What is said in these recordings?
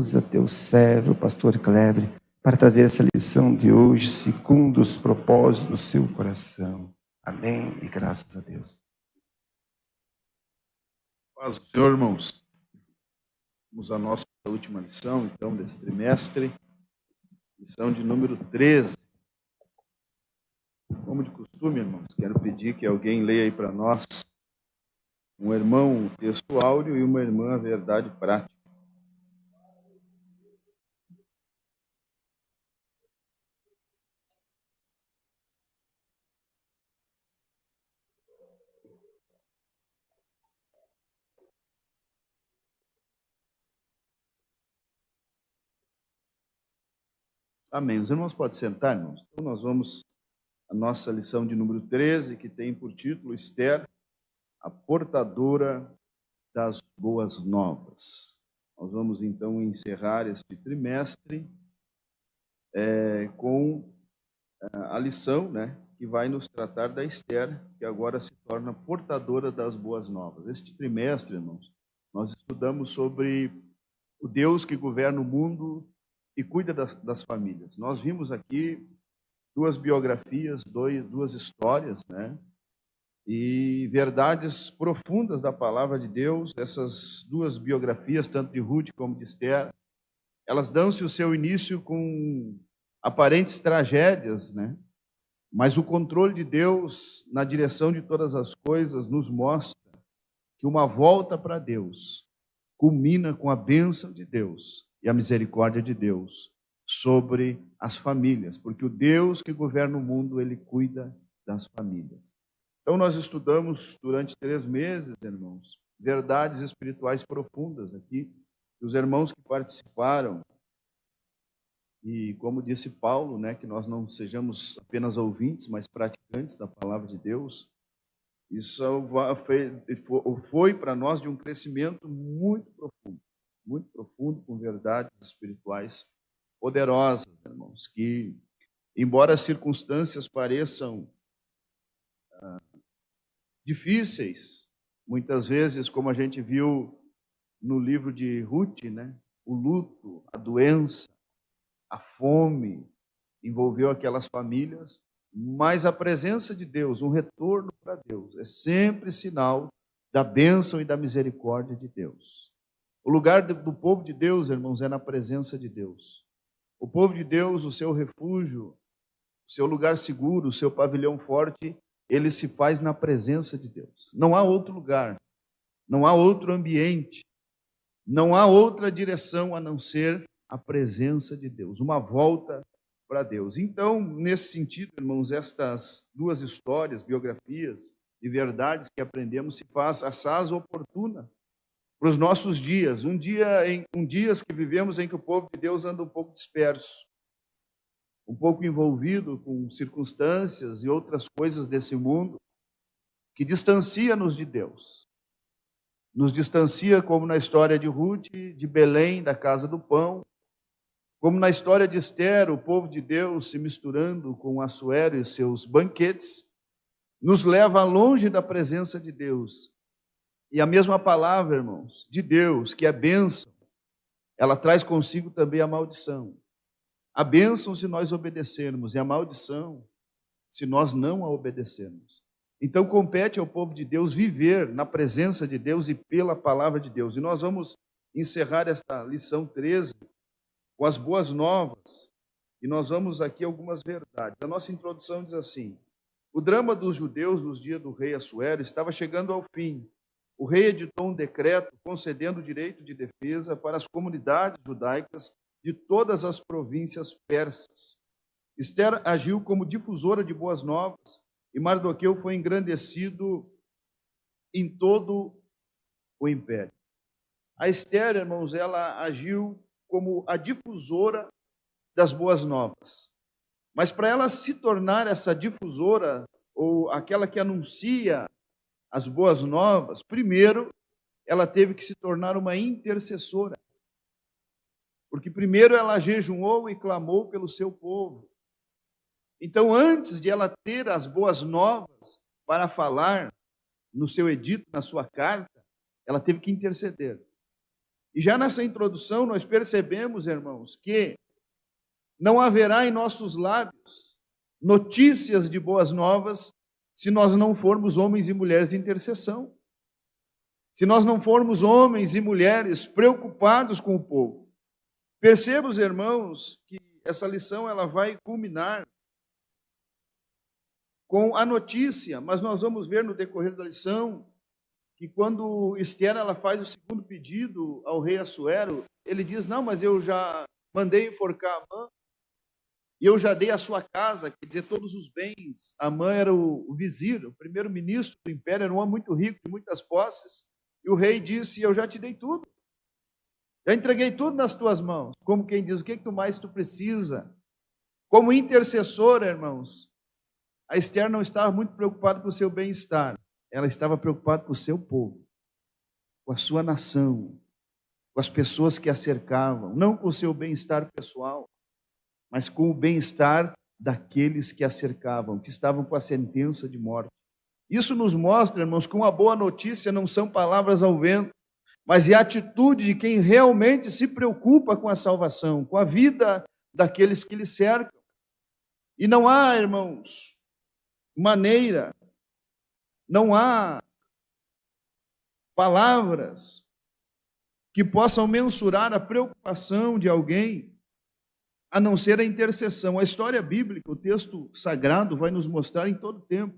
usa teu servo, pastor Kleber, para trazer essa lição de hoje, segundo os propósitos do seu coração. Amém e graças a Deus. Paz do Senhor, irmãos. Vamos à nossa última lição, então, desse trimestre. Lição de número 13. Como de costume, irmãos, quero pedir que alguém leia aí para nós, um irmão o texto áureo e uma irmã a verdade prática. Amém. Os irmãos podem sentar, irmãos. Então, nós vamos à nossa lição de número 13, que tem por título Esther, a portadora das boas novas. Nós vamos, então, encerrar este trimestre com a lição, que vai nos tratar da Esther, que agora se torna portadora das boas novas. Este trimestre, irmãos, nós estudamos sobre o Deus que governa o mundo e cuida das famílias. Nós vimos aqui duas biografias, duas histórias, e verdades profundas da palavra de Deus. Essas duas biografias, tanto de Ruth como de Esther, elas dão-se o seu início com aparentes tragédias, Mas o controle de Deus na direção de todas as coisas nos mostra que uma volta para Deus culmina com a bênção de Deus e a misericórdia de Deus sobre as famílias, porque o Deus que governa o mundo, Ele cuida das famílias. Então nós estudamos durante 3 meses, irmãos, verdades espirituais profundas aqui. Os irmãos que participaram, e como disse Paulo, que nós não sejamos apenas ouvintes, mas praticantes da palavra de Deus. Isso foi para nós de um crescimento muito profundo, com verdades espirituais poderosas, irmãos, que, embora as circunstâncias pareçam difíceis, muitas vezes, como a gente viu no livro de Ruth, o luto, a doença, a fome envolveu aquelas famílias, mas a presença de Deus, um retorno para Deus, é sempre sinal da bênção e da misericórdia de Deus. O lugar do povo de Deus, irmãos, é na presença de Deus. O povo de Deus, o seu refúgio, o seu lugar seguro, o seu pavilhão forte, ele se faz na presença de Deus. Não há outro lugar, não há outro ambiente, não há outra direção a não ser a presença de Deus, uma volta para Deus. Então, nesse sentido, irmãos, estas duas histórias, biografias e verdades que aprendemos se faz assaz oportuna para os nossos dias, dias que vivemos em que o povo de Deus anda um pouco disperso, um pouco envolvido com circunstâncias e outras coisas desse mundo que distancia-nos de Deus. Nos distancia, como na história de Ruth, de Belém, da casa do pão, como na história de Esther, o povo de Deus se misturando com Assuero e seus banquetes, nos leva longe da presença de Deus. E a mesma palavra, irmãos, de Deus, que é bênção, ela traz consigo também a maldição. A bênção se nós obedecermos e a maldição se nós não a obedecermos. Então compete ao povo de Deus viver na presença de Deus e pela palavra de Deus. E nós vamos encerrar esta lição 13 com as boas novas, e nós vamos aqui algumas verdades. A nossa introdução diz assim: o drama dos judeus nos dias do rei Assuero estava chegando ao fim. O rei editou um decreto concedendo o direito de defesa para as comunidades judaicas de todas as províncias persas. Esther agiu como difusora de boas novas, e Mardoqueu foi engrandecido em todo o império. A Esther, irmãos, ela agiu como a difusora das boas novas. Mas para ela se tornar essa difusora, ou aquela que anuncia as boas novas, primeiro ela teve que se tornar uma intercessora. Porque primeiro ela jejuou e clamou pelo seu povo. Então, antes de ela ter as boas novas para falar no seu edito, na sua carta, ela teve que interceder. E já nessa introdução nós percebemos, irmãos, que não haverá em nossos lábios notícias de boas novas se nós não formos homens e mulheres de intercessão. Se nós não formos homens e mulheres preocupados com o povo. Perceba, os irmãos, que essa lição ela vai culminar com a notícia, mas nós vamos ver no decorrer da lição que quando Esther ela faz o segundo pedido ao rei Assuero, ele diz: não, mas eu já mandei enforcar Amã, e eu já dei a sua casa, quer dizer, todos os bens. Amã era o vizir, o primeiro-ministro do império, era um homem muito rico, de muitas posses, e o rei disse: eu já te dei tudo, já entreguei tudo nas tuas mãos. Como quem diz: o que mais tu precisa? Como intercessora, irmãos, a Esther não estava muito preocupada com o seu bem-estar, ela estava preocupada com o seu povo, com a sua nação, com as pessoas que a cercavam, não com o seu bem-estar pessoal, mas com o bem-estar daqueles que a cercavam, que estavam com a sentença de morte. Isso nos mostra, irmãos, que uma boa notícia não são palavras ao vento, mas é a atitude de quem realmente se preocupa com a salvação, com a vida daqueles que lhe cercam. E não há, irmãos, maneira, não há palavras que possam mensurar a preocupação de alguém, a não ser a intercessão. A história bíblica, o texto sagrado vai nos mostrar em todo tempo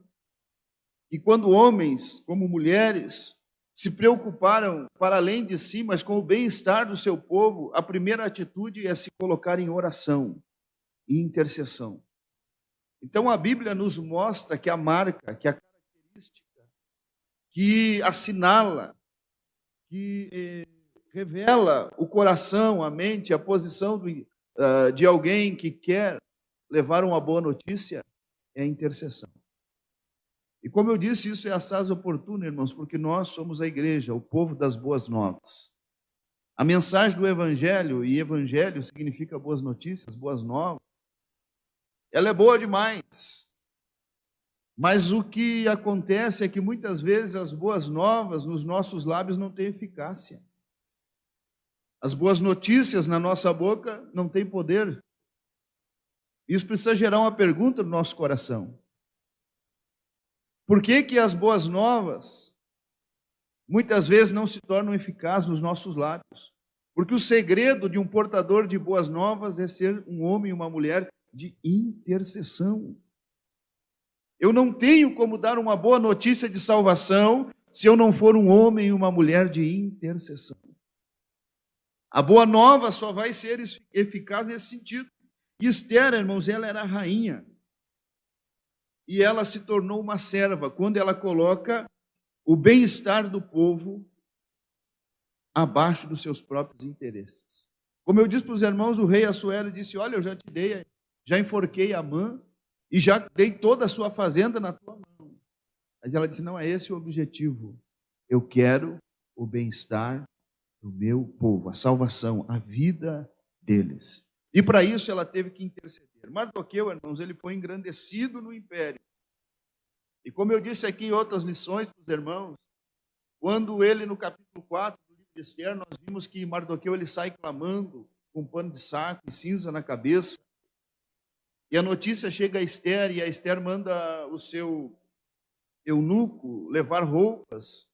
que quando homens como mulheres se preocuparam para além de si, mas com o bem-estar do seu povo, a primeira atitude é se colocar em oração e intercessão. Então a Bíblia nos mostra que a marca, que a característica, que assinala, que revela o coração, a mente, a posição de alguém que quer levar uma boa notícia é a intercessão. E como eu disse, isso é assaz oportuno, irmãos, porque nós somos a igreja, o povo das boas novas. A mensagem do Evangelho, e Evangelho significa boas notícias, boas novas, ela é boa demais. Mas o que acontece é que muitas vezes as boas novas nos nossos lábios não têm eficácia. As boas notícias na nossa boca não têm poder. Isso precisa gerar uma pergunta no nosso coração. Por que que as boas novas muitas vezes não se tornam eficazes nos nossos lábios? Porque o segredo de um portador de boas novas é ser um homem e uma mulher de intercessão. Eu não tenho como dar uma boa notícia de salvação se eu não for um homem e uma mulher de intercessão. A boa nova só vai ser eficaz nesse sentido. E Esther, irmãos, ela era a rainha. E ela se tornou uma serva quando ela coloca o bem-estar do povo abaixo dos seus próprios interesses. Como eu disse para os irmãos, o rei Assuero disse: olha, eu já te dei, já enforquei Amã e já dei toda a sua fazenda na tua mão. Mas ela disse: não é esse o objetivo. Eu quero o bem-estar do meu povo, a salvação, a vida deles. E para isso ela teve que interceder. Mardoqueu, irmãos, ele foi engrandecido no império. E como eu disse aqui em outras lições para os irmãos, quando ele, no capítulo 4 do livro de Esther, nós vimos que Mardoqueu ele sai clamando com pano de saco e cinza na cabeça. E a notícia chega a Esther, e a Esther manda o seu eunuco levar roupas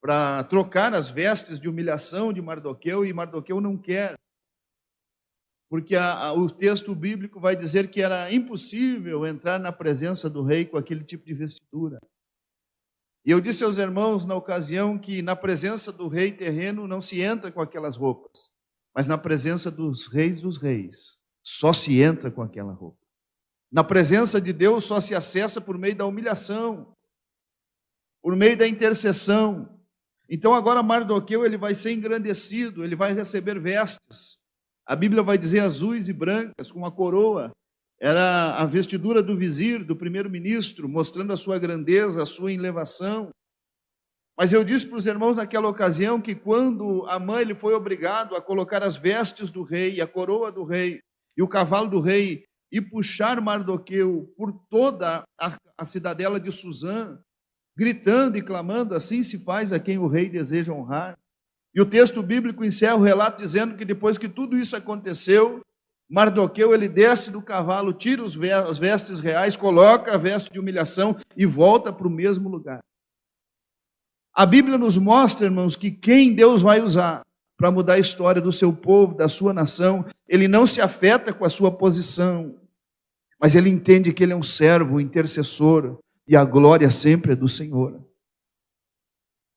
para trocar as vestes de humilhação de Mardoqueu, e Mardoqueu não quer. Porque o texto bíblico vai dizer que era impossível entrar na presença do rei com aquele tipo de vestidura. E eu disse aos irmãos na ocasião que na presença do rei terreno não se entra com aquelas roupas, mas na presença dos reis, só se entra com aquela roupa. Na presença de Deus só se acessa por meio da humilhação, por meio da intercessão. Então agora Mardoqueu ele vai ser engrandecido, ele vai receber vestes. A Bíblia vai dizer azuis e brancas, com uma coroa. Era a vestidura do vizir, do primeiro-ministro, mostrando a sua grandeza, a sua elevação. Mas eu disse para os irmãos naquela ocasião que quando Amã ele foi obrigado a colocar as vestes do rei, a coroa do rei e o cavalo do rei e puxar Mardoqueu por toda a cidadela de Suzã, gritando e clamando: assim se faz a quem o rei deseja honrar. E o texto bíblico encerra o relato dizendo que depois que tudo isso aconteceu, Mardoqueu, ele desce do cavalo, tira as vestes reais, coloca a veste de humilhação e volta para o mesmo lugar. A Bíblia nos mostra, irmãos, que quem Deus vai usar para mudar a história do seu povo, da sua nação, ele não se afeta com a sua posição, mas ele entende que ele é um servo, um intercessor, e a glória sempre é do Senhor.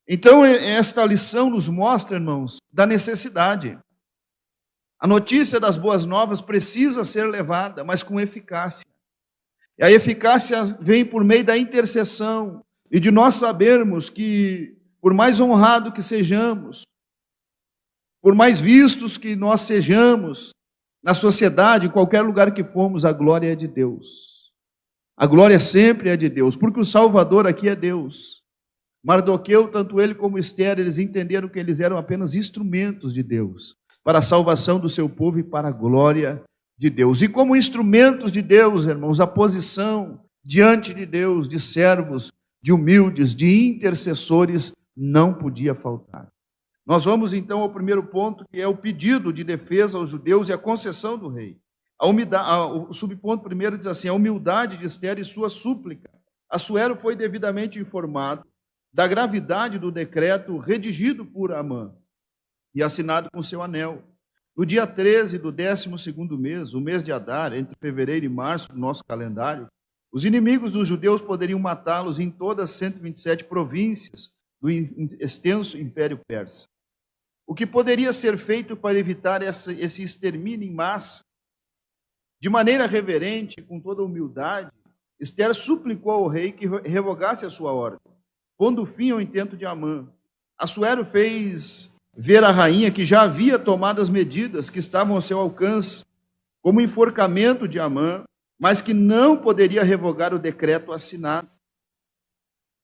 Então, esta lição nos mostra, irmãos, da necessidade. A notícia das boas novas precisa ser levada, mas com eficácia. E a eficácia vem por meio da intercessão e de nós sabermos que, por mais honrado que sejamos, por mais vistos que nós sejamos na sociedade, em qualquer lugar que formos, a glória é de Deus. A glória sempre é de Deus, porque o Salvador aqui é Deus. Mardoqueu, tanto ele como Esther, eles entenderam que eles eram apenas instrumentos de Deus, para a salvação do seu povo e para a glória de Deus. E como instrumentos de Deus, irmãos, a posição diante de Deus, de servos, de humildes, de intercessores, não podia faltar. Nós vamos então ao primeiro ponto, que é o pedido de defesa aos judeus e a concessão do rei. O subponto primeiro diz assim: a humildade de Esther e sua súplica. Assuero foi devidamente informado da gravidade do decreto redigido por Amã e assinado com seu anel. No dia 13 do 12º mês, o mês de Adar, entre fevereiro e março do nosso calendário, os inimigos dos judeus poderiam matá-los em todas as 127 províncias do extenso Império Persa. O que poderia ser feito para evitar esse extermínio em massa? De maneira reverente, com toda humildade, Esther suplicou ao rei que revogasse a sua ordem, pondo fim ao intento de Amã. Assuero fez ver à rainha que já havia tomado as medidas que estavam ao seu alcance, como o enforcamento de Amã, mas que não poderia revogar o decreto assinado.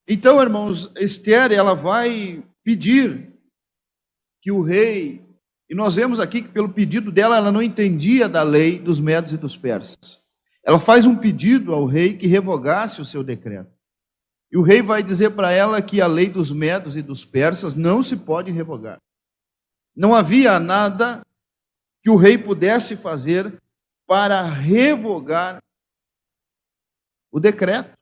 Então, irmãos, Esther, ela vai pedir que o rei, e nós vemos aqui que pelo pedido dela, ela não entendia da lei dos medos e dos persas. Ela faz um pedido ao rei que revogasse o seu decreto. E o rei vai dizer para ela que a lei dos medos e dos persas não se pode revogar. Não havia nada que o rei pudesse fazer para revogar o decreto.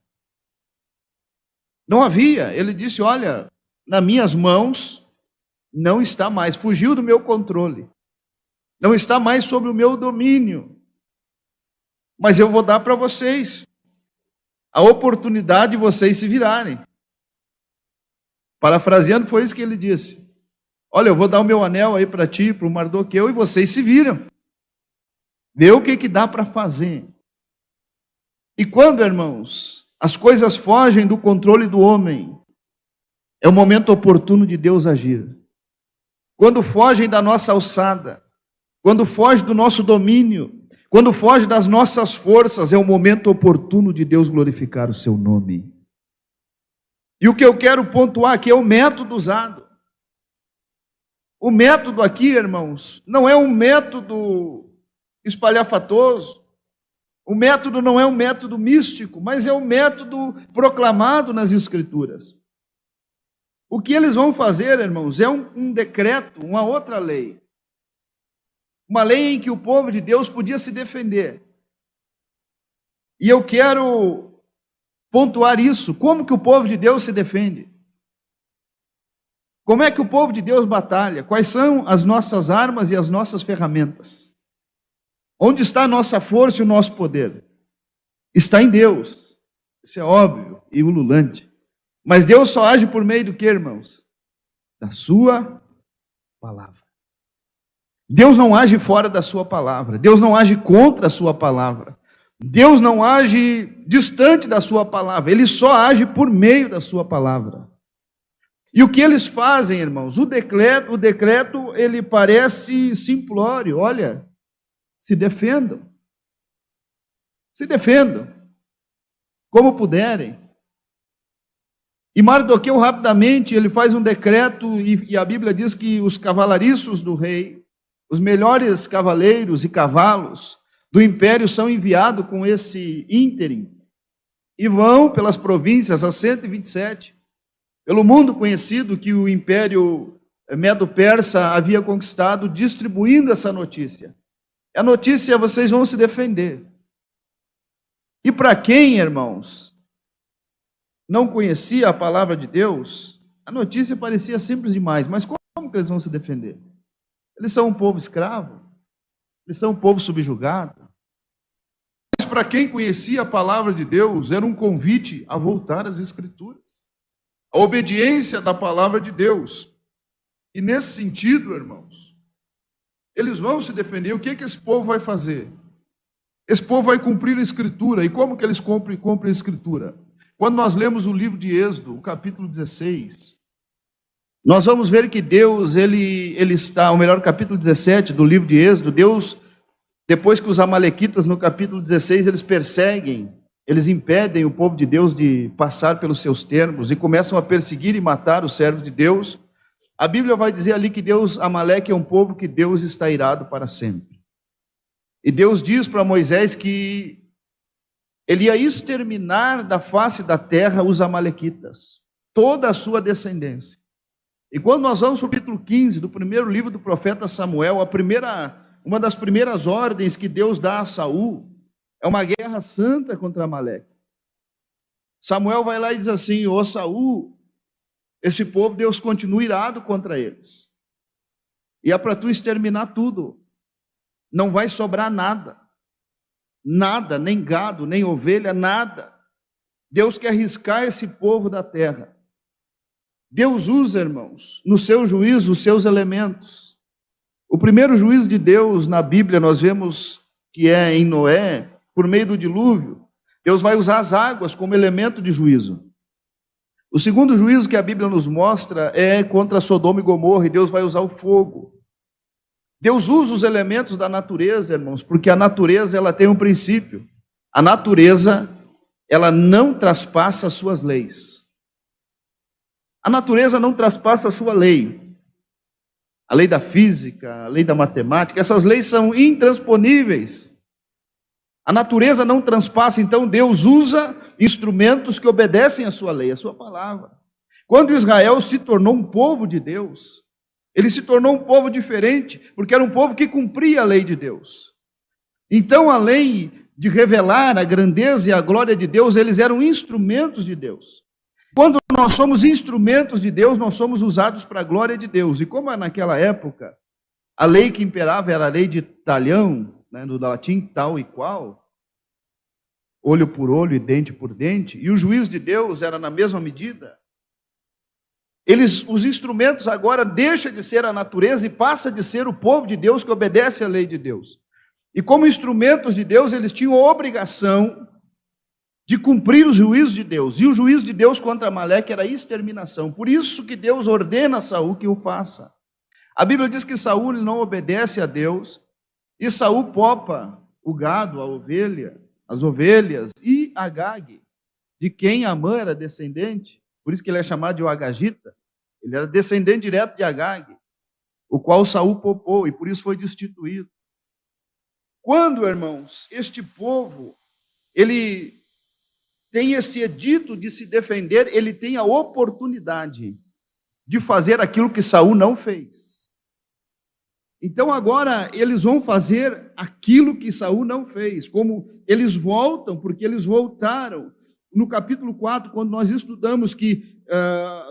Não havia. Ele disse: olha, nas minhas mãos não está mais, fugiu do meu controle, não está mais sob o meu domínio, mas eu vou dar para vocês a oportunidade de vocês se virarem. Parafraseando, foi isso que ele disse: olha, eu vou dar o meu anel aí para ti, para o Mardoqueu, e vocês se viram. Vê o que dá para fazer. E quando, irmãos, as coisas fogem do controle do homem, é o momento oportuno de Deus agir. Quando fogem da nossa alçada, quando fogem do nosso domínio, quando fogem das nossas forças, é o momento oportuno de Deus glorificar o seu nome. E o que eu quero pontuar aqui é o método usado. O método aqui, irmãos, não é um método espalhafatoso, o método não é um método místico, mas é um método proclamado nas Escrituras. O que eles vão fazer, irmãos, é um decreto, uma outra lei. Uma lei em que o povo de Deus podia se defender. E eu quero pontuar isso. Como que o povo de Deus se defende? Como é que o povo de Deus batalha? Quais são as nossas armas e as nossas ferramentas? Onde está a nossa força e o nosso poder? Está em Deus. Isso é óbvio e ululante. Mas Deus só age por meio do que, irmãos? Da sua palavra. Deus não age fora da sua palavra. Deus não age contra a sua palavra. Deus não age distante da sua palavra. Ele só age por meio da sua palavra. E o que eles fazem, irmãos? O decreto, ele parece simplório. Olha, se defendam. Se defendam. Como puderem. E Mardoqueu rapidamente, ele faz um decreto, e a Bíblia diz que os cavalariços do rei, os melhores cavaleiros e cavalos do império são enviados com esse ínterim, e vão pelas províncias, as 127, pelo mundo conhecido que o império Medo-Persa havia conquistado, distribuindo essa notícia. A notícia é: vocês vão se defender. E para quem, irmãos, não conhecia a palavra de Deus, a notícia parecia simples demais. Mas como que eles vão se defender? Eles são um povo escravo? Eles são um povo subjugado? Mas para quem conhecia a palavra de Deus, era um convite a voltar às Escrituras. A obediência da palavra de Deus. E nesse sentido, irmãos, eles vão se defender. O que esse povo vai fazer? Esse povo vai cumprir a Escritura. E como que eles cumprem a Escritura? Quando nós lemos o livro de Êxodo, o capítulo 16, nós vamos ver que Deus, ele está, ou melhor, o capítulo 17 do livro de Êxodo, Deus, depois que os amalequitas, no capítulo 16, eles perseguem, eles impedem o povo de Deus de passar pelos seus termos e começam a perseguir e matar os servos de Deus. A Bíblia vai dizer ali que Amaleque é um povo que Deus está irado para sempre. E Deus diz para Moisés que ele ia exterminar da face da terra os amalequitas, toda a sua descendência. E quando nós vamos para o capítulo 15 do primeiro livro do profeta Samuel, uma das primeiras ordens que Deus dá a Saul é uma guerra santa contra Amaleque. Samuel vai lá e diz assim: ô Saul, esse povo, Deus continua irado contra eles. E é para tu exterminar tudo. Não vai sobrar nada. Nada, nem gado, nem ovelha, nada. Deus quer riscar esse povo da terra. Deus usa, irmãos, no seu juízo, os seus elementos. O primeiro juízo de Deus na Bíblia, nós vemos que é em Noé, por meio do dilúvio. Deus vai usar as águas como elemento de juízo. O segundo juízo que a Bíblia nos mostra é contra Sodoma e Gomorra, e Deus vai usar o fogo. Deus usa os elementos da natureza, irmãos, porque a natureza, ela tem um princípio. A natureza, ela não traspassa as suas leis. A natureza não traspassa a sua lei. A lei da física, a lei da matemática, essas leis são intransponíveis. A natureza não transpassa, então Deus usa instrumentos que obedecem à sua lei, à sua palavra. Quando Israel se tornou um povo de Deus, ele se tornou um povo diferente, porque era um povo que cumpria a lei de Deus. Então, além de revelar a grandeza e a glória de Deus, eles eram instrumentos de Deus. Quando nós somos instrumentos de Deus, nós somos usados para a glória de Deus. E como naquela época, a lei que imperava era a lei de talhão, né, no latim tal e qual, olho por olho e dente por dente, e o juízo de Deus era na mesma medida, os instrumentos agora deixam de ser a natureza e passa de ser o povo de Deus que obedece à lei de Deus. E como instrumentos de Deus, eles tinham a obrigação de cumprir os juízos de Deus. E o juízo de Deus contra Amaleque era a exterminação. Por isso que Deus ordena a Saul que o faça. A Bíblia diz que Saul não obedece a Deus, e Saul popa o gado, a ovelha, as ovelhas e Agag, de quem Amã era descendente. Por isso que ele é chamado de o Agagita. Ele era descendente direto de Agag, o qual Saul popou, e por isso foi destituído. Quando, irmãos, este povo, ele tem esse edito de se defender, ele tem a oportunidade de fazer aquilo que Saul não fez. Então agora eles vão fazer aquilo que Saul não fez. Como eles voltam, porque eles voltaram. No capítulo 4, quando nós estudamos que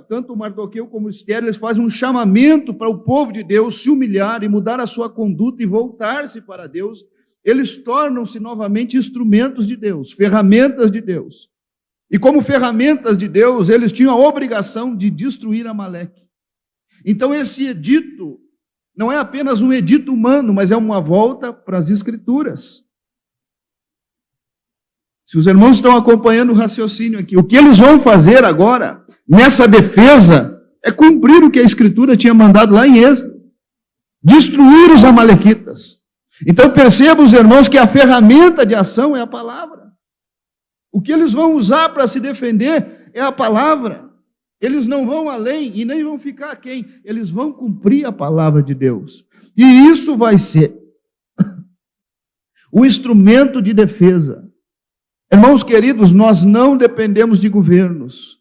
tanto Mardoqueu como Esther, eles fazem um chamamento para o povo de Deus se humilhar e mudar a sua conduta e voltar-se para Deus, eles tornam-se novamente instrumentos de Deus, ferramentas de Deus. E como ferramentas de Deus, eles tinham a obrigação de destruir Amaleque. Então esse edito não é apenas um edito humano, mas é uma volta para as Escrituras. Se os irmãos estão acompanhando o raciocínio aqui, o que eles vão fazer agora, nessa defesa, é cumprir o que a Escritura tinha mandado lá em Êxodo. Destruir os amalequitas. Então percebam, os irmãos, que a ferramenta de ação é a palavra. O que eles vão usar para se defender é a palavra. Eles não vão além e nem vão ficar aquém. Eles vão cumprir a palavra de Deus. E isso vai ser o instrumento de defesa. Irmãos queridos, nós não dependemos de governos.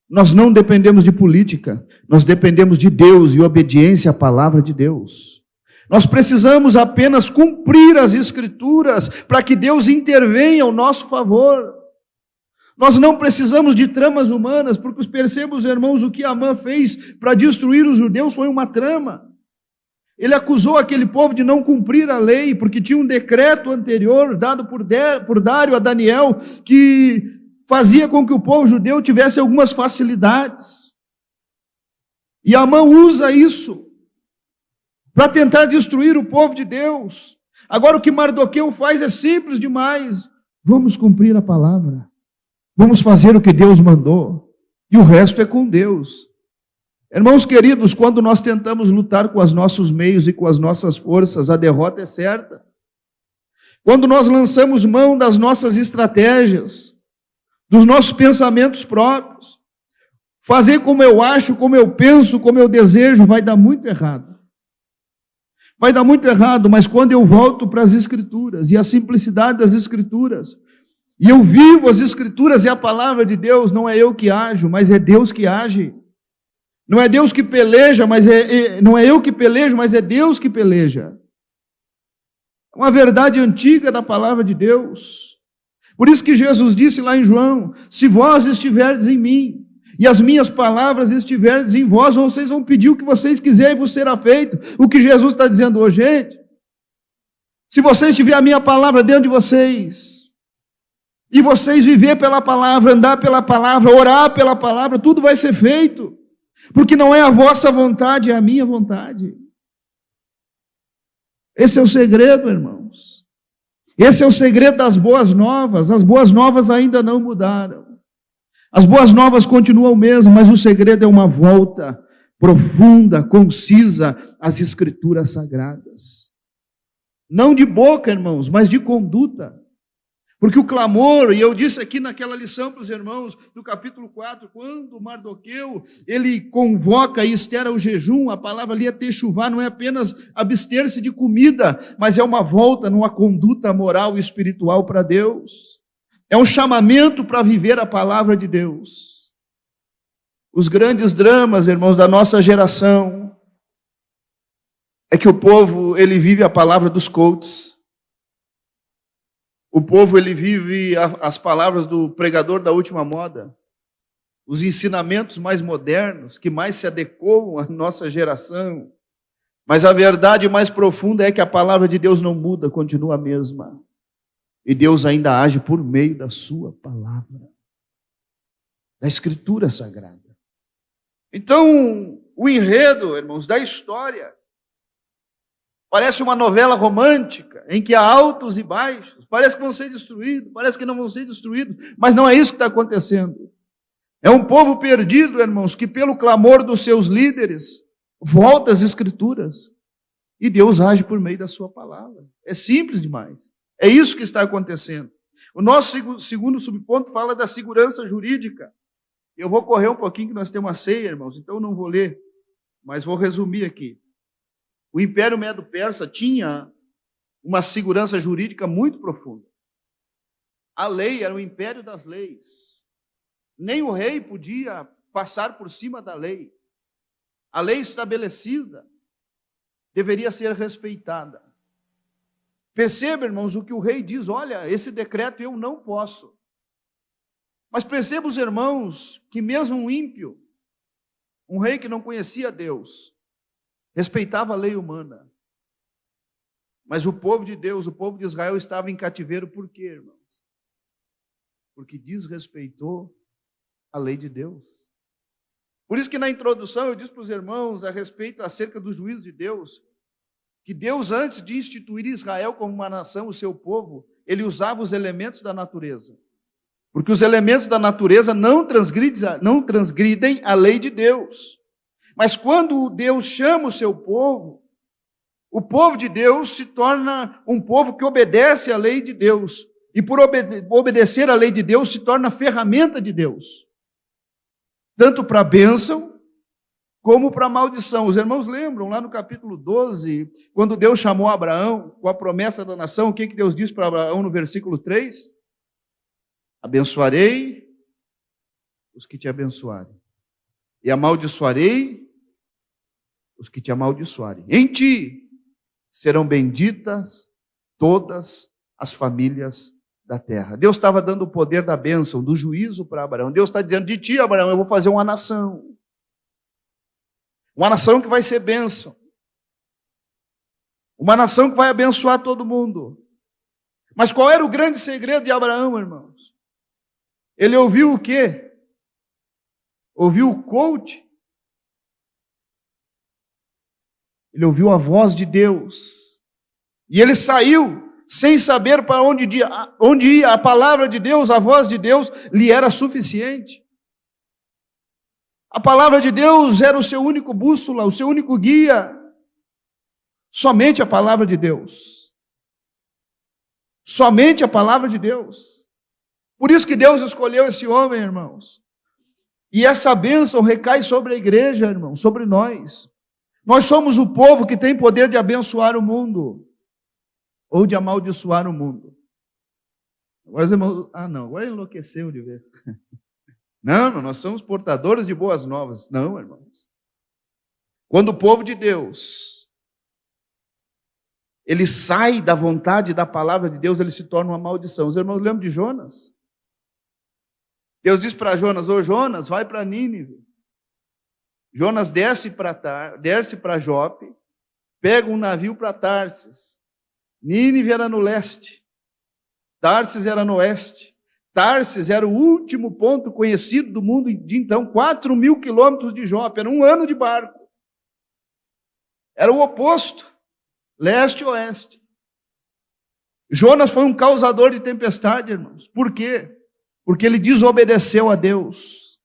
Nós não dependemos de política. Nós dependemos de Deus e obediência à palavra de Deus. Nós precisamos apenas cumprir as Escrituras para que Deus intervenha ao nosso favor. Nós não precisamos de tramas humanas, porque percebam, irmãos, o que Amã fez para destruir os judeus foi uma trama. Ele acusou aquele povo de não cumprir a lei, porque tinha um decreto anterior dado por Dário a Daniel, que fazia com que o povo judeu tivesse algumas facilidades. E Amã usa isso para tentar destruir o povo de Deus. Agora o que Mardoqueu faz é simples demais. Vamos cumprir a palavra. Vamos fazer o que Deus mandou. E o resto é com Deus. Irmãos queridos, quando nós tentamos lutar com os nossos meios e com as nossas forças, a derrota é certa. Quando nós lançamos mão das nossas estratégias, dos nossos pensamentos próprios, fazer como eu acho, como eu penso, como eu desejo, vai dar muito errado. Vai dar muito errado, mas quando eu volto para as Escrituras e a simplicidade das Escrituras, e eu vivo as Escrituras e a palavra de Deus, não é eu que ajo, mas é Deus que age. Não é Deus que peleja, não é eu que pelejo, mas é Deus que peleja. Uma verdade antiga da palavra de Deus. Por isso que Jesus disse lá em João: se vós estiverdes em mim, e as minhas palavras estiverdes em vós, vocês vão pedir o que vocês quiserem e vos será feito. O que Jesus está dizendo hoje, gente, se vocês tiverem a minha palavra dentro de vocês, e vocês viver pela palavra, andar pela palavra, orar pela palavra, tudo vai ser feito. Porque não é a vossa vontade, é a minha vontade. Esse é o segredo, irmãos. Esse é o segredo das boas novas. As boas novas ainda não mudaram. As boas novas continuam o mesmo, mas o segredo é uma volta profunda, concisa às Escrituras Sagradas. Não de boca, irmãos, mas de conduta. Porque o clamor, e eu disse aqui naquela lição para os irmãos, do capítulo 4, quando Mardoqueu, ele convoca e estera o jejum, a palavra ali é techuvá, não é apenas abster-se de comida, mas é uma volta numa conduta moral e espiritual para Deus. É um chamamento para viver a palavra de Deus. Os grandes dramas, irmãos, da nossa geração, é que o povo, ele vive a palavra dos coaches. O povo, ele vive as palavras do pregador da última moda, os ensinamentos mais modernos, que mais se adequam à nossa geração. Mas a verdade mais profunda é que a palavra de Deus não muda, continua a mesma. E Deus ainda age por meio da sua palavra, da Escritura Sagrada. Então, o enredo, irmãos, da história, parece uma novela romântica, em que há altos e baixos, parece que vão ser destruídos, parece que não vão ser destruídos, mas não é isso que está acontecendo. É um povo perdido, irmãos, que pelo clamor dos seus líderes, volta às Escrituras, e Deus age por meio da sua palavra. É simples demais. É isso que está acontecendo. O nosso segundo subponto fala da segurança jurídica. Eu vou correr um pouquinho, que nós temos uma ceia, irmãos, então eu não vou ler, mas vou resumir aqui. O Império Medo-Persa tinha uma segurança jurídica muito profunda. A lei era o império das leis. Nem o rei podia passar por cima da lei. A lei estabelecida deveria ser respeitada. Perceba, irmãos, o que o rei diz: olha, esse decreto eu não posso. Mas perceba, os irmãos, que mesmo um ímpio, um rei que não conhecia Deus, respeitava a lei humana. Mas o povo de Deus, o povo de Israel, estava em cativeiro por quê, irmãos? Porque desrespeitou a lei de Deus. Por isso que na introdução eu disse para os irmãos a respeito acerca do juízo de Deus, que Deus, antes de instituir Israel como uma nação, o seu povo, ele usava os elementos da natureza. Porque os elementos da natureza não transgridem a lei de Deus. Mas quando Deus chama o seu povo, o povo de Deus se torna um povo que obedece à lei de Deus. E por obedecer à lei de Deus, se torna ferramenta de Deus. Tanto para a bênção, como para a maldição. Os irmãos lembram lá no capítulo 12, quando Deus chamou Abraão com a promessa da nação, o que Deus disse para Abraão no versículo 3? Abençoarei os que te abençoarem. e amaldiçoarei os que te amaldiçoarem. Em ti serão benditas todas as famílias da terra. Deus estava dando o poder da bênção, do juízo para Abraão. Deus está dizendo, de ti, Abraão, eu vou fazer uma nação. Uma nação que vai ser bênção. Uma nação que vai abençoar todo mundo. Mas qual era o grande segredo de Abraão, irmãos? Ele ouviu o quê? Ouviu o coach? Ele ouviu a voz de Deus. E ele saiu sem saber para onde ia. A palavra de Deus, a voz de Deus, lhe era suficiente. A palavra de Deus era o seu único bússola, o seu único guia. Somente a palavra de Deus. Somente a palavra de Deus. Por isso que Deus escolheu esse homem, irmãos. E essa bênção recai sobre a igreja, irmão, sobre nós. Nós somos o povo que tem poder de abençoar o mundo ou de amaldiçoar o mundo. Agora os irmãos, agora enlouqueceu de vez. Não, nós somos portadores de boas novas. Não, irmãos. Quando o povo de Deus, ele sai da vontade da palavra de Deus, ele se torna uma maldição. Os irmãos lembram de Jonas? Deus diz para Jonas, Jonas, vai para Nínive. Jonas desce para Jope, pega um navio para Tarsis. Nínive era no leste, Tarsis era no oeste. Tarsis era o último ponto conhecido do mundo de então, 4.000 quilômetros de Jope, era um ano de barco. Era o oposto, leste e oeste. Jonas foi um causador de tempestade, irmãos. Por quê? Porque ele desobedeceu a Deus.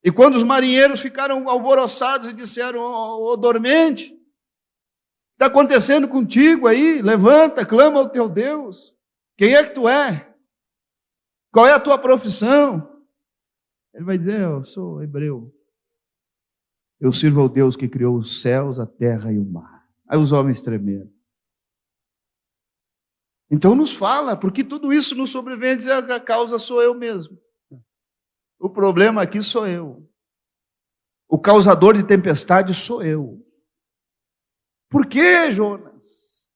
E quando os marinheiros ficaram alvoroçados e disseram, ô dormente, está acontecendo contigo aí? Levanta, clama ao teu Deus. Quem é que tu é? Qual é a tua profissão? Ele vai dizer, eu sou hebreu. Eu sirvo ao Deus que criou os céus, a terra e o mar. Aí os homens tremeram. Então nos fala, porque tudo isso nos sobrevém, dizer a causa sou eu mesmo. O problema aqui sou eu. O causador de tempestade sou eu. Por que, Jonas?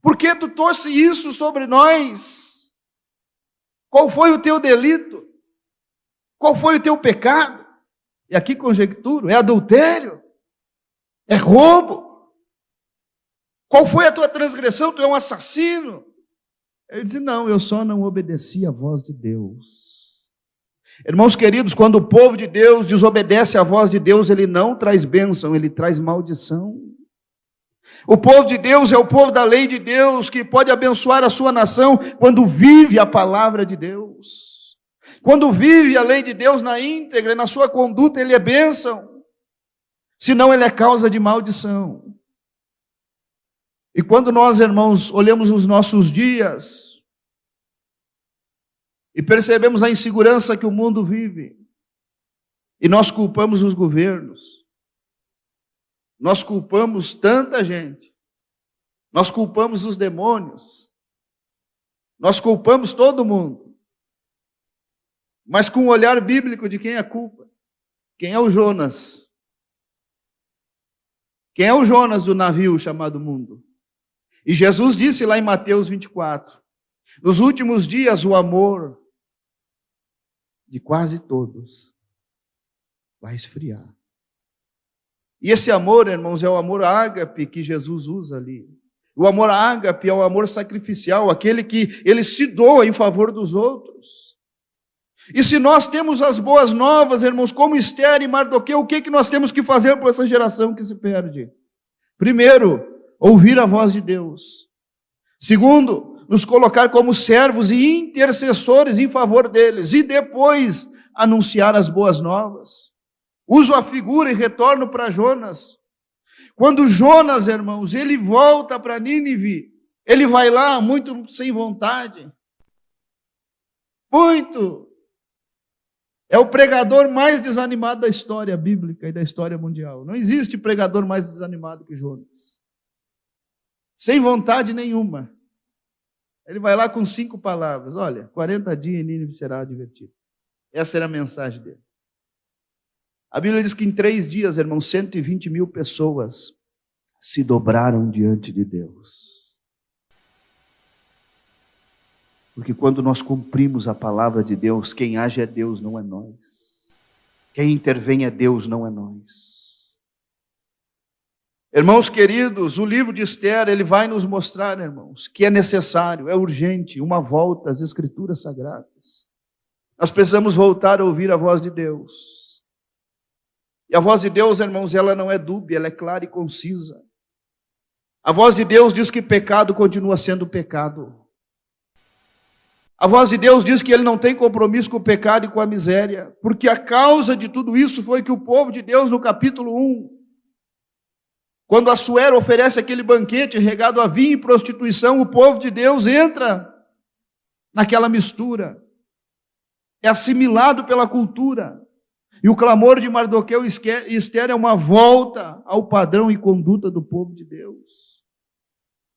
Por que tu trouxe isso sobre nós? Qual foi o teu delito? Qual foi o teu pecado? E aqui conjecturo, é adultério? É roubo? Qual foi a tua transgressão? Tu é um assassino? Ele disse, não, eu só não obedeci à voz de Deus. Irmãos queridos, quando o povo de Deus desobedece à voz de Deus, ele não traz bênção, ele traz maldição. O povo de Deus é o povo da lei de Deus, que pode abençoar a sua nação quando vive a palavra de Deus. Quando vive a lei de Deus na íntegra e na sua conduta, ele é bênção. Senão ele é causa de maldição. E quando nós, irmãos, olhamos os nossos dias e percebemos a insegurança que o mundo vive, e nós culpamos os governos, nós culpamos tanta gente, nós culpamos os demônios, nós culpamos todo mundo, mas com o olhar bíblico de quem é a culpa? Quem é o Jonas? Quem é o Jonas do navio chamado mundo? E Jesus disse lá em Mateus 24, nos últimos dias o amor de quase todos vai esfriar. E esse amor, irmãos, é o amor ágape que Jesus usa ali. O amor ágape é o amor sacrificial, aquele que ele se doa em favor dos outros. E se nós temos as boas novas, irmãos, como Esther e Mardoqueu, o que nós temos que fazer por essa geração que se perde? Primeiro, ouvir a voz de Deus. Segundo, nos colocar como servos e intercessores em favor deles. E depois, anunciar as boas novas. Uso a figura e retorno para Jonas. Quando Jonas, irmãos, ele volta para Nínive, ele vai lá muito sem vontade. Muito. É o pregador mais desanimado da história bíblica e da história mundial. Não existe pregador mais desanimado que Jonas. Sem vontade nenhuma. Ele vai lá com 5 palavras. Olha, 40 dias em Nínive será divertido. Essa era a mensagem dele. A Bíblia diz que em 3 dias, irmãos, 120 mil pessoas se dobraram diante de Deus. Porque quando nós cumprimos a palavra de Deus, quem age é Deus, não é nós. Quem intervém é Deus, não é nós. Irmãos queridos, o livro de Esther, ele vai nos mostrar, irmãos, que é necessário, é urgente, uma volta às Escrituras Sagradas. Nós precisamos voltar a ouvir a voz de Deus. E a voz de Deus, irmãos, ela não é dúbia, ela é clara e concisa. A voz de Deus diz que pecado continua sendo pecado. A voz de Deus diz que Ele não tem compromisso com o pecado e com a miséria, porque a causa de tudo isso foi que o povo de Deus, no capítulo 1, quando Assuero oferece aquele banquete regado a vinho e prostituição, o povo de Deus entra naquela mistura, é assimilado pela cultura. E o clamor de Mardoqueu e Esther é uma volta ao padrão e conduta do povo de Deus.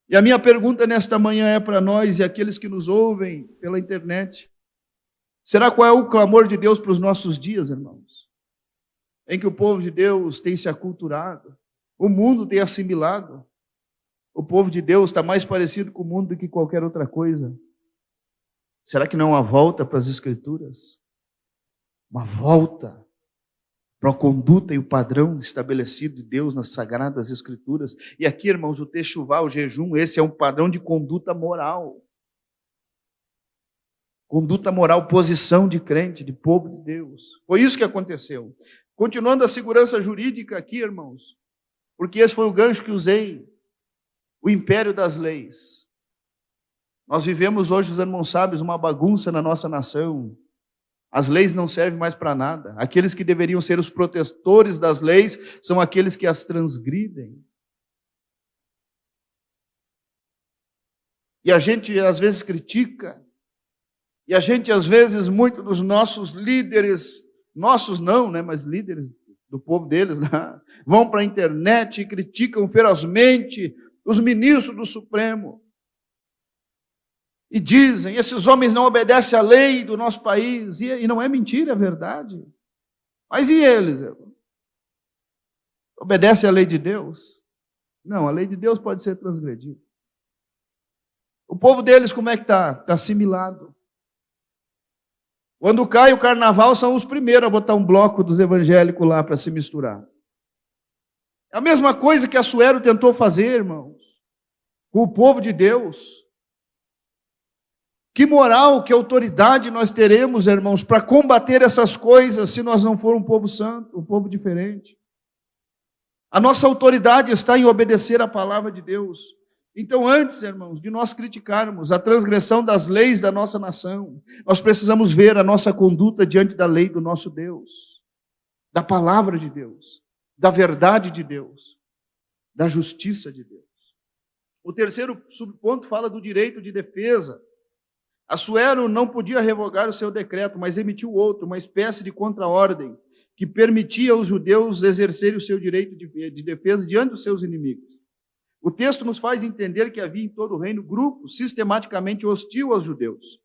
E a minha pergunta nesta manhã é para nós e aqueles que nos ouvem pela internet: será qual é o clamor de Deus para os nossos dias, irmãos? Em que o povo de Deus tem se aculturado, o mundo tem assimilado, o povo de Deus está mais parecido com o mundo do que qualquer outra coisa. Será que não há volta para as Escrituras? Uma volta para a conduta e o padrão estabelecido de Deus nas Sagradas Escrituras. E aqui, irmãos, o techuvá, o jejum, esse é um padrão de conduta moral. Conduta moral, posição de crente, de povo de Deus. Foi isso que aconteceu. Continuando a segurança jurídica aqui, irmãos, porque esse foi o gancho que usei, o império das leis. Nós vivemos hoje, os irmãos sábios, uma bagunça na nossa nação. As leis não servem mais para nada. Aqueles que deveriam ser os protetores das leis são aqueles que as transgridem. E a gente às vezes critica, e a gente às vezes, muito dos nossos líderes, nossos não, né, mas líderes do povo deles, né, vão para a internet e criticam ferozmente os ministros do Supremo. E dizem, esses homens não obedecem à lei do nosso país. E não é mentira, é verdade. Mas e eles? Obedecem à lei de Deus? Não, a lei de Deus pode ser transgredida. O povo deles como é que está? Está assimilado. Quando cai o carnaval, são os primeiros a botar um bloco dos evangélicos lá para se misturar. É a mesma coisa que Assuero tentou fazer, irmãos, com o povo de Deus. Que moral, que autoridade nós teremos, irmãos, para combater essas coisas se nós não formos um povo santo, um povo diferente? A nossa autoridade está em obedecer à palavra de Deus. Então, antes, irmãos, de nós criticarmos a transgressão das leis da nossa nação, nós precisamos ver a nossa conduta diante da lei do nosso Deus, da palavra de Deus, da verdade de Deus, da justiça de Deus. O terceiro subponto fala do direito de defesa. Assuero não podia revogar o seu decreto, mas emitiu outro, uma espécie de contra-ordem, que permitia aos judeus exercerem o seu direito de defesa diante dos seus inimigos. O texto nos faz entender que havia em todo o reino grupo sistematicamente hostil aos judeus.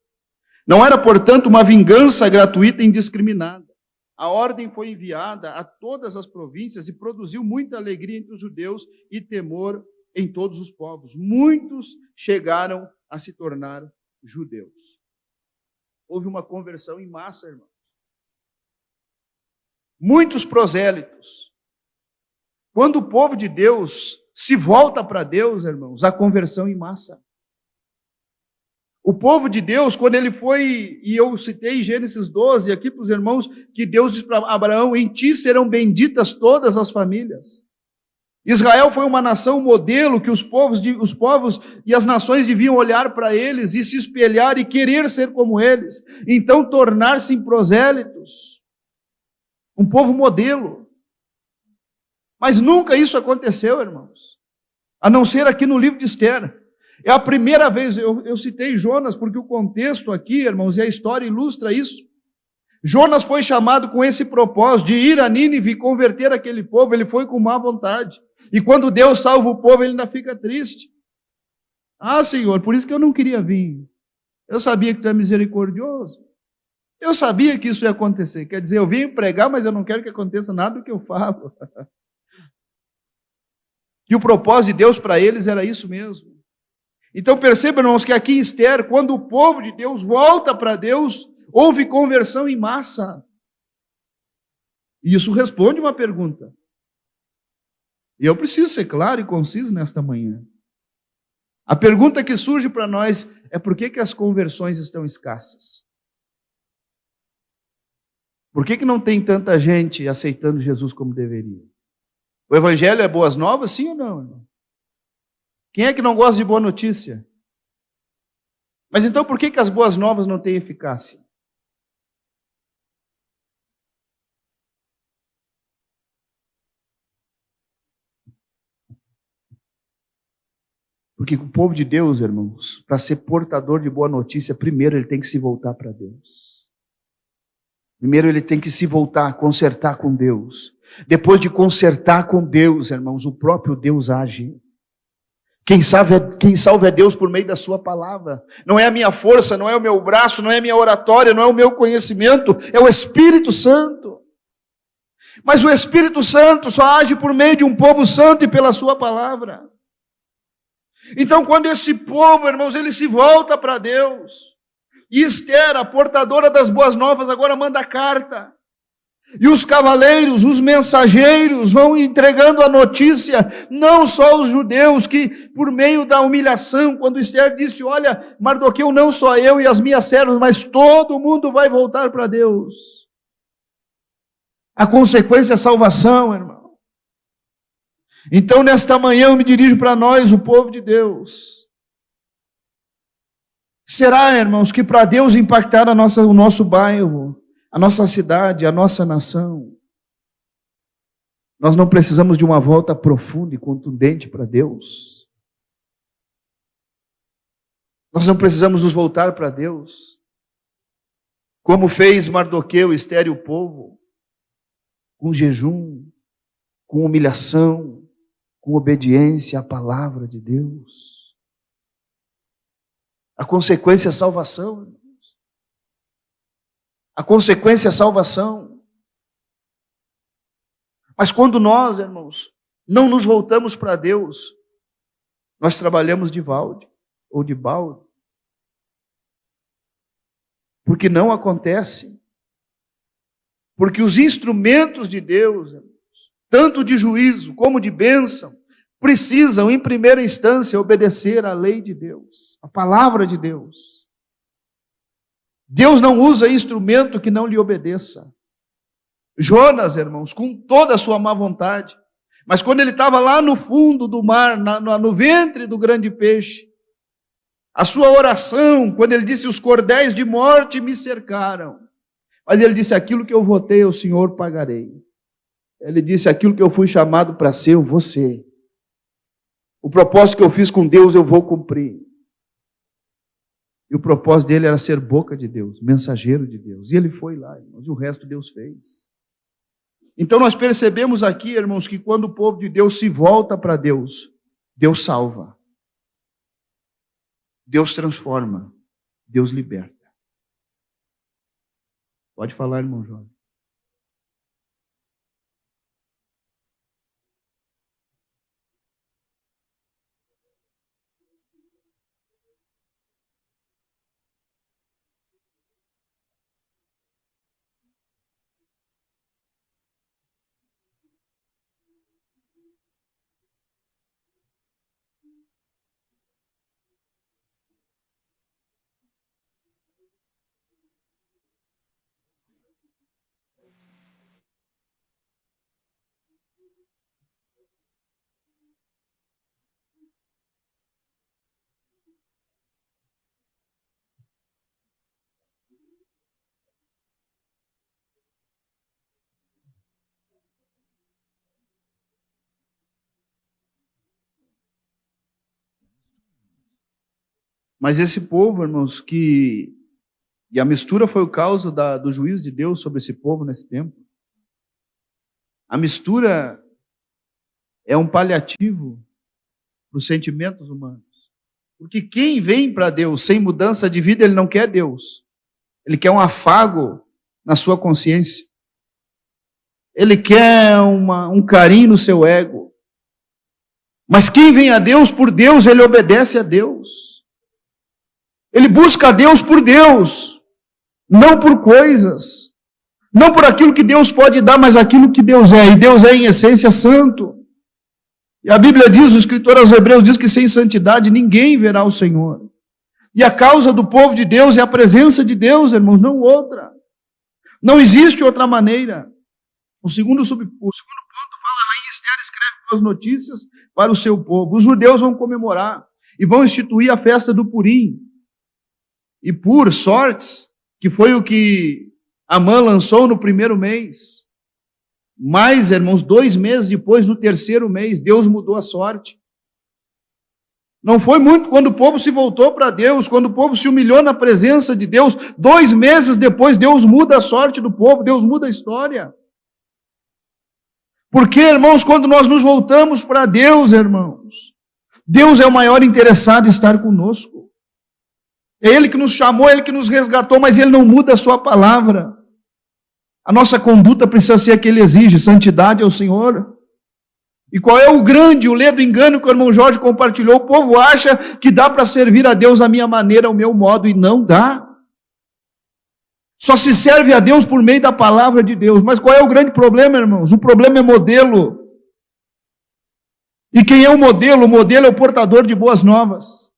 Não era, portanto, uma vingança gratuita e indiscriminada. A ordem foi enviada a todas as províncias e produziu muita alegria entre os judeus e temor em todos os povos. Muitos chegaram a se tornar judeus. Houve uma conversão em massa, irmãos. Muitos prosélitos. Quando o povo de Deus se volta para Deus, irmãos, a conversão em massa. O povo de Deus, quando ele foi, e eu citei em Gênesis 12 aqui para os irmãos, que Deus diz para Abraão, em ti serão benditas todas as famílias. Israel foi uma nação modelo que os povos e as nações deviam olhar para eles e se espelhar e querer ser como eles. Então tornar-se em prosélitos. Um povo modelo. Mas nunca isso aconteceu, irmãos. A não ser aqui no livro de Esther. É a primeira vez, eu citei Jonas, porque o contexto aqui, irmãos, e a história ilustra isso. Jonas foi chamado com esse propósito de ir a Nínive e converter aquele povo, ele foi com má vontade. E quando Deus salva o povo, ele ainda fica triste. Ah, Senhor, por isso que eu não queria vir. Eu sabia que tu é misericordioso. Eu sabia que isso ia acontecer. Quer dizer, eu vim pregar, mas eu não quero que aconteça nada do que eu falo. E o propósito de Deus para eles era isso mesmo. Então percebam, irmãos, que aqui em Esther, quando o povo de Deus volta para Deus, houve conversão em massa. E isso responde uma pergunta. E eu preciso ser claro e conciso nesta manhã. A pergunta que surge para nós é por que as conversões estão escassas? Por que não tem tanta gente aceitando Jesus como deveria? O evangelho é boas novas, sim ou não, irmão? Quem é que não gosta de boa notícia? Mas então por que as boas novas não têm eficácia? Porque o povo de Deus, irmãos, para ser portador de boa notícia, primeiro ele tem que se voltar para Deus. Primeiro ele tem que se voltar, consertar com Deus. Depois de consertar com Deus, irmãos, o próprio Deus age. Quem salva é Deus por meio da sua palavra. Não é a minha força, não é o meu braço, não é a minha oratória, não é o meu conhecimento, é o Espírito Santo. Mas o Espírito Santo só age por meio de um povo santo e pela sua palavra. Então, quando esse povo, irmãos, ele se volta para Deus, e Esther, a portadora das boas novas, agora manda carta. E os cavaleiros, os mensageiros vão entregando a notícia, não só os judeus, que por meio da humilhação, quando Esther disse, olha, Mardoqueu, não só eu e as minhas servas, mas todo mundo vai voltar para Deus. A consequência é a salvação, irmão. Então, nesta manhã, eu me dirijo para nós, o povo de Deus. Será, irmãos, que para Deus impactar o nosso bairro, a nossa cidade, a nossa nação, nós não precisamos de uma volta profunda e contundente para Deus? Nós não precisamos nos voltar para Deus? Como fez Mardoqueu, Esther e o povo, com jejum, com humilhação, com obediência à palavra de Deus. A consequência é a salvação, irmãos. A consequência é a salvação. Mas quando nós, irmãos, não nos voltamos para Deus, nós trabalhamos de balde ou de balde. Porque não acontece. Porque os instrumentos de Deus, irmãos, tanto de juízo como de bênção, precisam, em primeira instância, obedecer à lei de Deus, à palavra de Deus. Deus não usa instrumento que não lhe obedeça. Jonas, irmãos, com toda a sua má vontade, mas quando ele estava lá no fundo do mar, no ventre do grande peixe, a sua oração, quando ele disse, os cordéis de morte me cercaram, mas ele disse, aquilo que eu votei ao Senhor pagarei. Ele disse, aquilo que eu fui chamado para ser, eu vou ser. O propósito que eu fiz com Deus, eu vou cumprir. E o propósito dele era ser boca de Deus, mensageiro de Deus. E ele foi lá, irmãos, e o resto Deus fez. Então nós percebemos aqui, irmãos, que quando o povo de Deus se volta para Deus, Deus salva. Deus transforma. Deus liberta. Pode falar, irmão João. Mas esse povo, irmãos, e a mistura foi o causa do juízo de Deus sobre esse povo nesse tempo. A mistura é um paliativo para os sentimentos humanos. Porque quem vem para Deus sem mudança de vida, ele não quer Deus. Ele quer um afago na sua consciência. Ele quer um carinho no seu ego. Mas quem vem a Deus por Deus, ele obedece a Deus. Ele busca a Deus por Deus, não por coisas. Não por aquilo que Deus pode dar, mas aquilo que Deus é. E Deus é, em essência, santo. E a Bíblia diz, o escritor aos Hebreus diz que sem santidade ninguém verá o Senhor. E a causa do povo de Deus é a presença de Deus, irmãos, não outra. Não existe outra maneira. O segundo ponto fala lá em Esther, escreve boas notícias para o seu povo. Os judeus vão comemorar e vão instituir a festa do Purim. E por sortes, que foi o que Amã lançou no primeiro mês. Mas, irmãos, 2 meses depois, no terceiro mês, Deus mudou a sorte. Não foi muito quando o povo se voltou para Deus, quando o povo se humilhou na presença de Deus. 2 meses depois, Deus muda a sorte do povo, Deus muda a história. Porque, irmãos, quando nós nos voltamos para Deus, irmãos, Deus é o maior interessado em estar conosco. É Ele que nos chamou, Ele que nos resgatou, mas Ele não muda a sua palavra. A nossa conduta precisa ser a que Ele exige, santidade ao Senhor. E qual é o ledo engano que o irmão Jorge compartilhou? O povo acha que dá para servir a Deus à minha maneira, ao meu modo, e não dá. Só se serve a Deus por meio da palavra de Deus. Mas qual é o grande problema, irmãos? O problema é modelo. E quem é o modelo? O modelo é o portador de boas novas.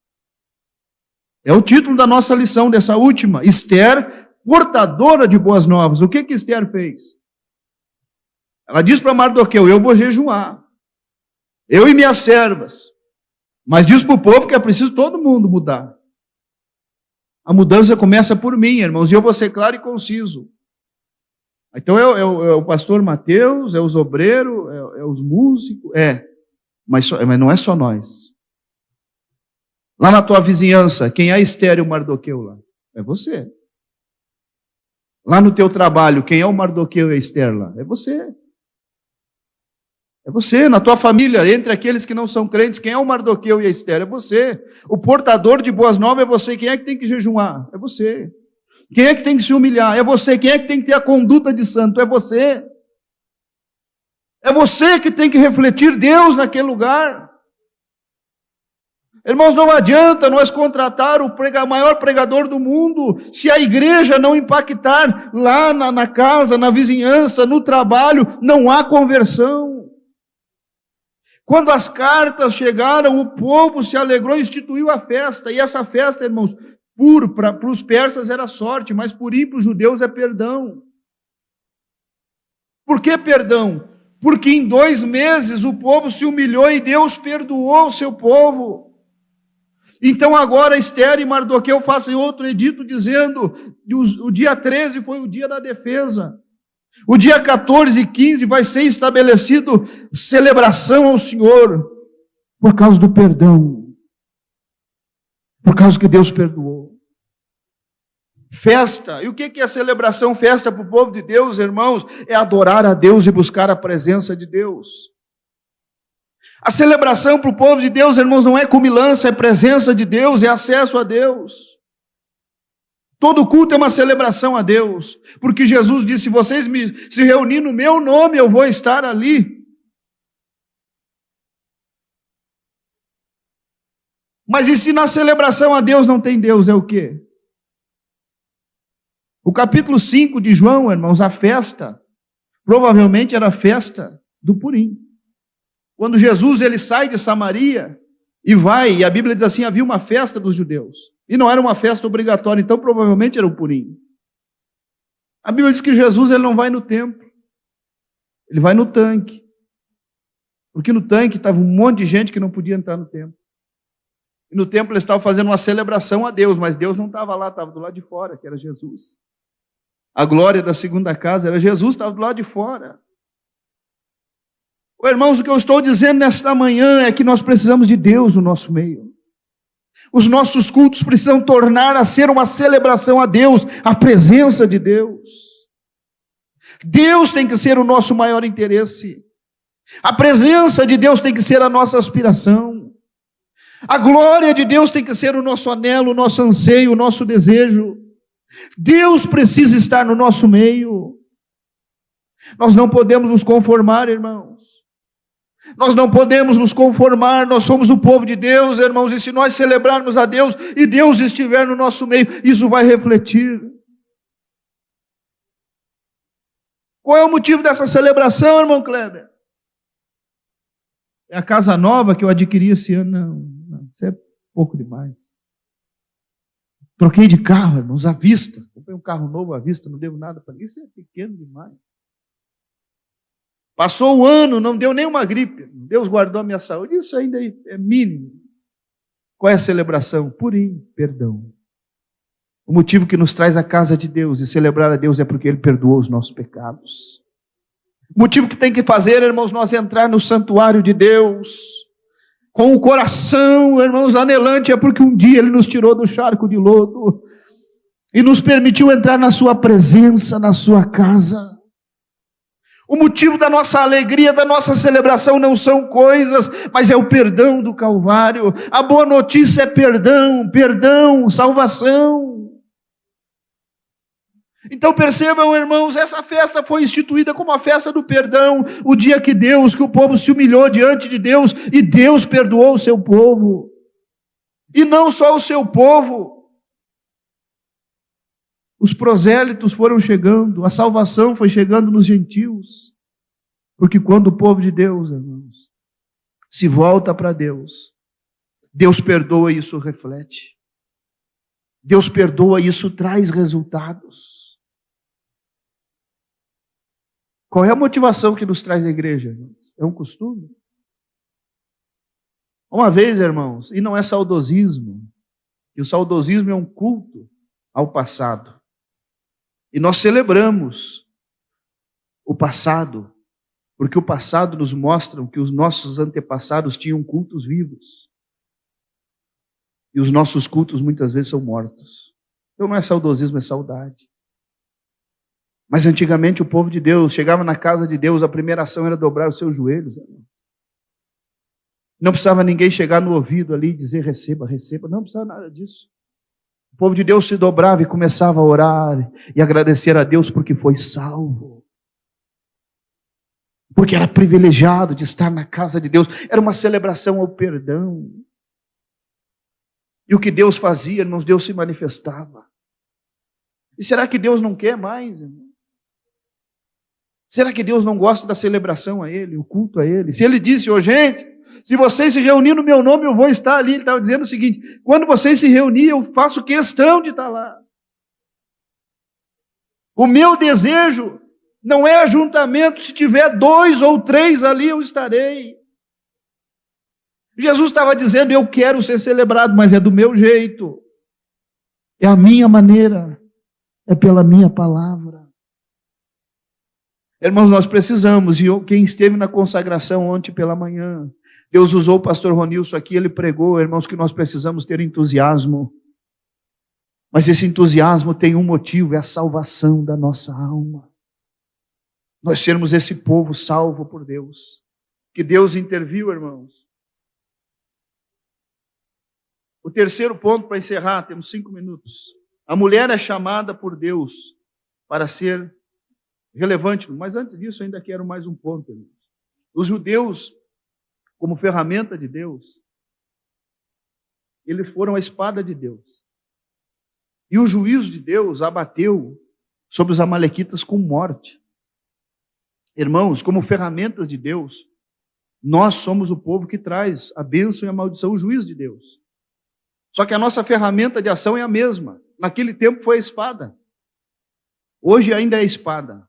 É o título da nossa lição, dessa última. Esther, portadora de boas novas. O que Esther fez? Ela diz para Mardoqueu, eu vou jejuar. Eu e minhas servas. Mas diz para o povo que é preciso todo mundo mudar. A mudança começa por mim, irmãos, e eu vou ser claro e conciso. Então é o pastor Mateus, é os obreiros, é os músicos, mas não é só nós. Lá na tua vizinhança, quem é Esther e o Mardoqueu lá? É você. Lá no teu trabalho, quem é o Mardoqueu e a Esther lá? É você. É você, na tua família, entre aqueles que não são crentes, quem é o Mardoqueu e a Esther? É você. O portador de boas novas é você. Quem é que tem que jejuar? É você. Quem é que tem que se humilhar? É você. Quem é que tem que ter a conduta de santo? É você. É você que tem que refletir Deus naquele lugar. Irmãos, não adianta nós contratar o maior pregador do mundo se a igreja não impactar lá na casa, na vizinhança, no trabalho, não há conversão. Quando as cartas chegaram, o povo se alegrou e instituiu a festa. E essa festa, irmãos, para os persas era sorte, mas Purim para os judeus é perdão. Por que perdão? Porque em 2 meses o povo se humilhou e Deus perdoou o seu povo. Então agora Esther e Mardoqueu fazem outro edito dizendo que o dia 13 foi o dia da defesa. O dia 14 e 15 vai ser estabelecido celebração ao Senhor por causa do perdão. Por causa que Deus perdoou. Festa. E o que é celebração? Festa para o povo de Deus, irmãos, é adorar a Deus e buscar a presença de Deus. A celebração para o povo de Deus, irmãos, não é comilança, é presença de Deus, é acesso a Deus. Todo culto é uma celebração a Deus, porque Jesus disse, se vocês se reunirem no meu nome, eu vou estar ali. Mas e se na celebração a Deus não tem Deus, é o quê? O capítulo 5 de João, irmãos, a festa, provavelmente era a festa do Purim. Quando Jesus ele sai de Samaria e vai, e a Bíblia diz assim, havia uma festa dos judeus. E não era uma festa obrigatória, então provavelmente era o Purim. A Bíblia diz que Jesus ele não vai no templo, ele vai no tanque. Porque no tanque estava um monte de gente que não podia entrar no templo. E no templo eles estavam fazendo uma celebração a Deus, mas Deus não estava lá, estava do lado de fora, que era Jesus. A glória da segunda casa era Jesus, estava do lado de fora. Irmãos, o que eu estou dizendo nesta manhã é que nós precisamos de Deus no nosso meio. Os nossos cultos precisam tornar a ser uma celebração a Deus, a presença de Deus. Deus tem que ser o nosso maior interesse. A presença de Deus tem que ser a nossa aspiração. A glória de Deus tem que ser o nosso anelo, o nosso anseio, o nosso desejo. Deus precisa estar no nosso meio. Nós não podemos nos conformar, irmãos. Nós não podemos nos conformar, nós somos o povo de Deus, irmãos, e se nós celebrarmos a Deus e Deus estiver no nosso meio, isso vai refletir. Qual é o motivo dessa celebração, irmão Kleber? É a casa nova que eu adquiri esse ano? Não, isso é pouco demais. Troquei de carro, irmãos, à vista. Comprei um carro novo à vista, não devo nada para ninguém. Isso é pequeno demais. Passou um ano, não deu nenhuma gripe. Deus guardou a minha saúde. Isso ainda é mínimo. Qual é a celebração? Purim, perdão. O motivo que nos traz à casa de Deus e celebrar a Deus é porque Ele perdoou os nossos pecados. O motivo que tem que fazer, irmãos, nós entrar no santuário de Deus com o coração, irmãos, anelante, é porque um dia Ele nos tirou do charco de lodo e nos permitiu entrar na sua presença, na sua casa. O motivo da nossa alegria, da nossa celebração não são coisas, mas é o perdão do Calvário. A boa notícia é perdão, perdão, salvação. Então percebam, irmãos, essa festa foi instituída como a festa do perdão, o dia que o povo se humilhou diante de Deus e Deus perdoou o seu povo. E não só o seu povo. Os prosélitos foram chegando, a salvação foi chegando nos gentios. Porque quando o povo de Deus, irmãos, se volta para Deus, Deus perdoa e isso reflete. Deus perdoa e isso traz resultados. Qual é a motivação que nos traz a igreja, irmãos? É um costume? Uma vez, irmãos, e não é saudosismo, e o saudosismo é um culto ao passado. E nós celebramos o passado, porque o passado nos mostra que os nossos antepassados tinham cultos vivos. E os nossos cultos muitas vezes são mortos. Então não é saudosismo, é saudade. Mas antigamente o povo de Deus chegava na casa de Deus, a primeira ação era dobrar os seus joelhos. Não precisava ninguém chegar no ouvido ali e dizer receba, receba. Não precisava nada disso. O povo de Deus se dobrava e começava a orar e agradecer a Deus porque foi salvo. Porque era privilegiado de estar na casa de Deus. Era uma celebração ao perdão. E o que Deus fazia, irmãos, Deus se manifestava. E será que Deus não quer mais, irmão? Será que Deus não gosta da celebração a Ele, o culto a Ele? Se Ele disse, gente, se vocês se reunirem no meu nome, eu vou estar ali. Ele estava dizendo o seguinte, quando vocês se reunirem, eu faço questão de estar lá. O meu desejo não é ajuntamento, se tiver 2 ou 3 ali, eu estarei. Jesus estava dizendo, eu quero ser celebrado, mas é do meu jeito. É a minha maneira. É pela minha palavra. Irmãos, nós precisamos, e quem esteve na consagração ontem pela manhã, Deus usou o pastor Ronilson aqui, ele pregou, irmãos, que nós precisamos ter entusiasmo. Mas esse entusiasmo tem um motivo, é a salvação da nossa alma. Nós sermos esse povo salvo por Deus. Que Deus interviu, irmãos. O terceiro ponto para encerrar, temos 5 minutos. A mulher é chamada por Deus para ser relevante. Mas antes disso, ainda quero mais um ponto, irmãos. Os judeus, como ferramenta de Deus, eles foram a espada de Deus. E o juízo de Deus abateu sobre os amalequitas com morte. Irmãos, como ferramentas de Deus, nós somos o povo que traz a bênção e a maldição, o juízo de Deus. Só que a nossa ferramenta de ação é a mesma. Naquele tempo foi a espada. Hoje ainda é a espada.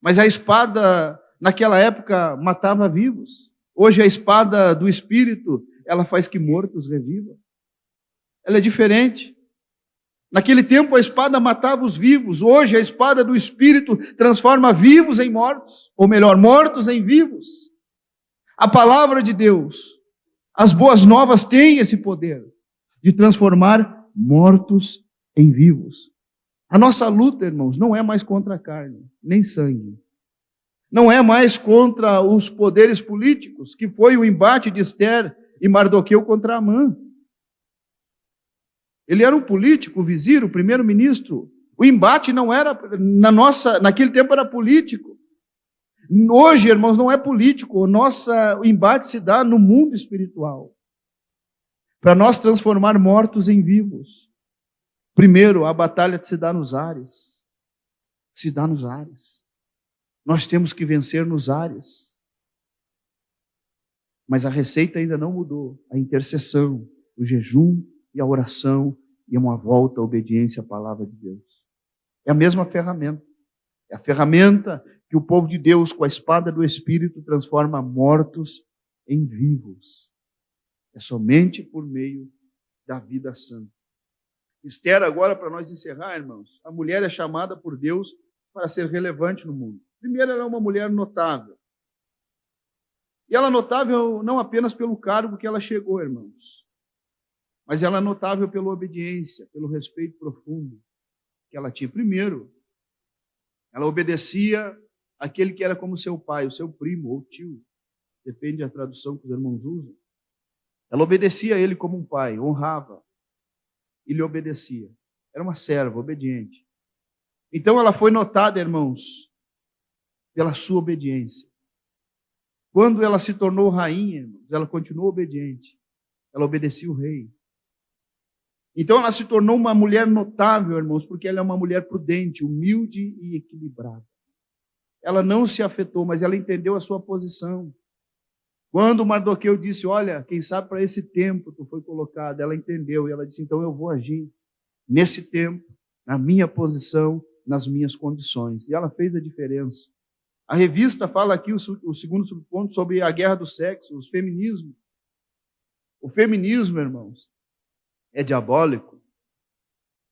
Mas a espada, naquela época, matava vivos. Hoje a espada do Espírito, ela faz que mortos revivam. Ela é diferente. Naquele tempo a espada matava os vivos. Hoje a espada do Espírito transforma vivos em mortos. Ou melhor, mortos em vivos. A palavra de Deus, as boas novas têm esse poder de transformar mortos em vivos. A nossa luta, irmãos, não é mais contra a carne, nem sangue. Não é mais contra os poderes políticos, que foi o embate de Esther e Mardoqueu contra Amã. Ele era um político, o vizir, o primeiro-ministro O embate não era, naquele tempo era político. Hoje, irmãos, não é político. O embate se dá no mundo espiritual. Para nós transformar mortos em vivos. Primeiro, a batalha se dá nos ares. Se dá nos ares. Nós temos que vencer nos ares. Mas a receita ainda não mudou. A intercessão, o jejum e a oração e uma volta à obediência à palavra de Deus. É a mesma ferramenta. É a ferramenta que o povo de Deus, com a espada do Espírito, transforma mortos em vivos. É somente por meio da vida santa. Esther, agora, para nós encerrar, irmãos, a mulher é chamada por Deus para ser relevante no mundo. Primeiro, ela é uma mulher notável. E ela é notável não apenas pelo cargo que ela chegou, irmãos, mas ela é notável pela obediência, pelo respeito profundo que ela tinha. Primeiro, ela obedecia àquele que era como seu pai, o seu primo ou tio, depende da tradução que os irmãos usam. Ela obedecia a ele como um pai, honrava e lhe obedecia. Era uma serva obediente. Então ela foi notada, irmãos, pela sua obediência. Quando ela se tornou rainha, irmãos, ela continuou obediente. Ela obedecia o rei. Então ela se tornou uma mulher notável, irmãos, porque ela é uma mulher prudente, humilde e equilibrada. Ela não se afetou, mas ela entendeu a sua posição. Quando Mardoqueu disse, olha, quem sabe para esse tempo tu foi colocado, ela entendeu e ela disse, então eu vou agir nesse tempo, na minha posição, nas minhas condições. E ela fez a diferença. A revista fala aqui, o segundo subponto, sobre a guerra do sexo, os feminismos. O feminismo, irmãos, é diabólico.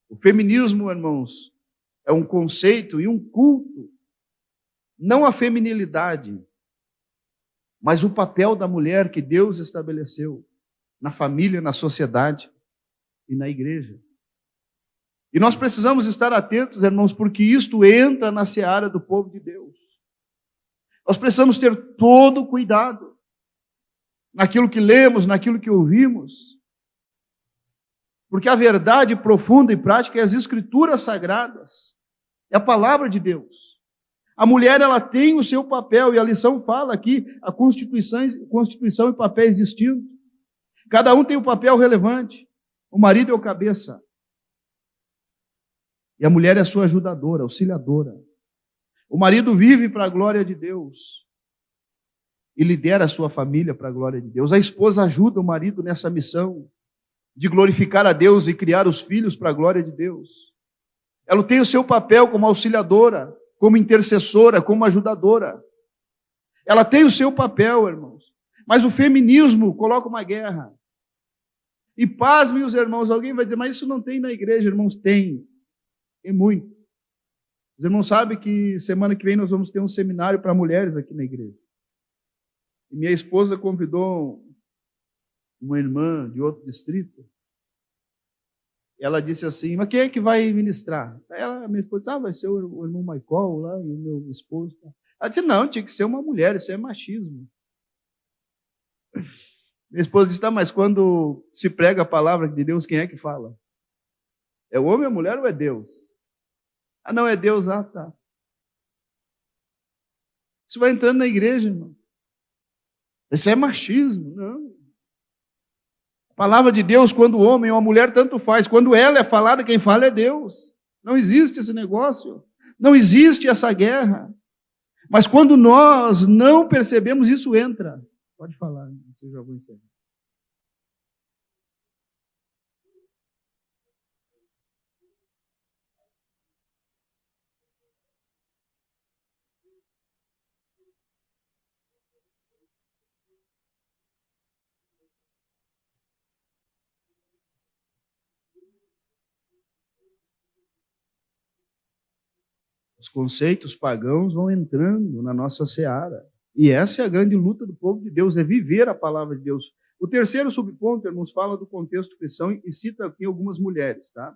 O feminismo, irmãos, é um conceito e um culto, não a feminilidade, mas o papel da mulher que Deus estabeleceu na família, na sociedade e na igreja. E nós precisamos estar atentos, irmãos, porque isto entra na seara do povo de Deus. Nós precisamos ter todo cuidado naquilo que lemos, naquilo que ouvimos, porque a verdade profunda e prática é as Escrituras Sagradas, é a palavra de Deus. A mulher, ela tem o seu papel, e a lição fala aqui, a Constituição e papéis distintos. Cada um tem um papel relevante. O marido é o cabeça. E a mulher é a sua ajudadora, auxiliadora. O marido vive para a glória de Deus e lidera a sua família para a glória de Deus. A esposa ajuda o marido nessa missão de glorificar a Deus e criar os filhos para a glória de Deus. Ela tem o seu papel como auxiliadora, como intercessora, como ajudadora. Ela tem o seu papel, irmãos. Mas o feminismo coloca uma guerra. E pasmem os irmãos, alguém vai dizer, mas isso não tem na igreja, irmãos? Tem. Tem muito. Os irmãos sabem que semana que vem nós vamos ter um seminário para mulheres aqui na igreja. E minha esposa convidou uma irmã de outro distrito. Ela disse assim, mas quem é que vai ministrar? Minha esposa disse, vai ser o irmão Michael lá, e o meu esposo. Ela disse, não, tinha que ser uma mulher, isso é machismo. Minha esposa disse, mas quando se prega a palavra de Deus, quem é que fala? É o homem, a mulher ou é Deus? Ah, não, é Deus, tá. Isso vai entrando na igreja, irmão. Isso é machismo, não. A palavra de Deus, quando o homem ou a mulher tanto faz, quando ela é falada, quem fala é Deus. Não existe esse negócio. Não existe essa guerra. Mas quando nós não percebemos, isso entra. Pode falar, eu já vou encerrar. Os conceitos pagãos vão entrando na nossa seara. E essa é a grande luta do povo de Deus, é viver a palavra de Deus. O terceiro subponto, irmãos, fala do contexto cristão e cita aqui algumas mulheres, tá?